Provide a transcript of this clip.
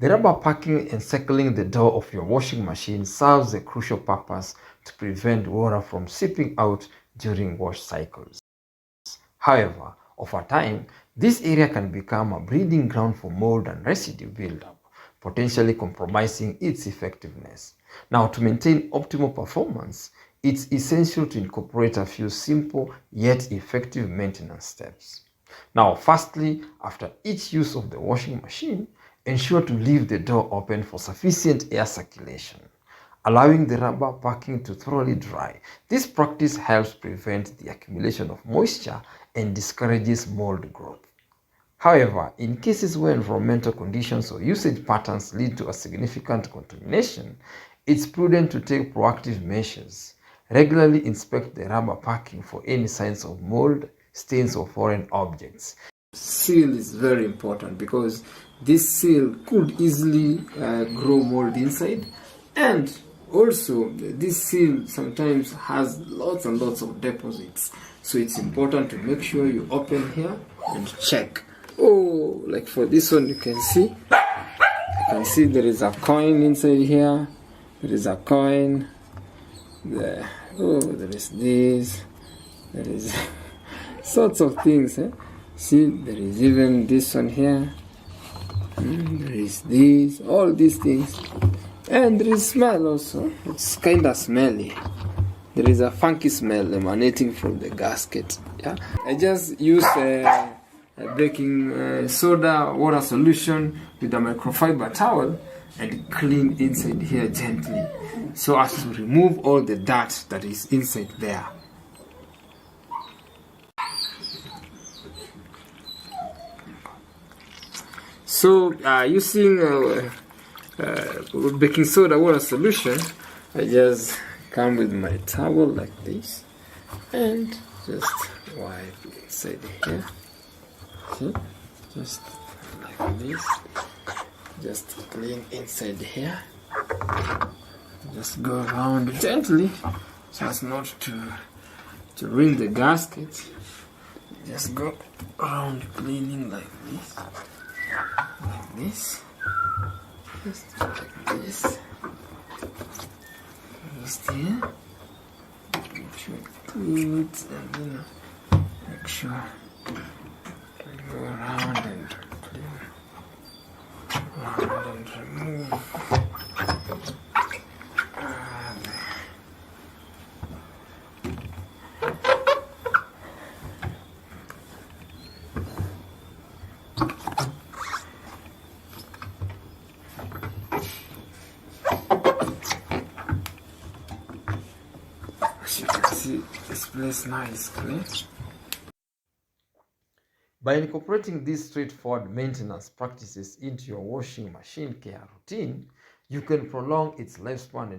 The rubber packing encircling the door of your washing machine serves a crucial purpose to prevent water from seeping out during wash cycles. However, over time, this area can become a breeding ground for mold and residue buildup, potentially compromising its effectiveness. Now, to maintain optimal performance, it's essential to incorporate a few simple yet effective maintenance steps. Now, firstly, after each use of the washing machine, ensure to leave the door open for sufficient air circulation, allowing the rubber packing to thoroughly dry. This practice helps prevent the accumulation of moisture and discourages mold growth. However, in cases where environmental conditions or usage patterns lead to a significant contamination, it's prudent to take proactive measures. Regularly inspect the rubber packing for any signs of mold, stains, or foreign objects. Seal is very important because this seal could easily grow mold inside, and also this seal sometimes has lots and lots of deposits, so it's important to make sure you open here and check. Oh, like for this one, you can see there is a coin inside here. There is a coin there. Oh, there is this, there is sorts of things, eh? See, there is even this one here. There is this, all these things. And there is smell also. It's kind of smelly. There is a funky smell emanating from the gasket. Yeah, I just use a baking soda water solution with a microfiber towel and clean inside here gently, so as to remove all the dirt that is inside there. So using baking soda water solution, I just come with my towel like this and just wipe inside here. See? Just like this. Just clean inside here. Just go around gently so as not to ruin the gasket. Just go around cleaning like this. Like this. Just like this. Just here. Make sure you clean it and then make sure you go around and clean. Around and remove. As you can see, this place now is clean. By incorporating these straightforward maintenance practices into your washing machine care routine, you can prolong its lifespan and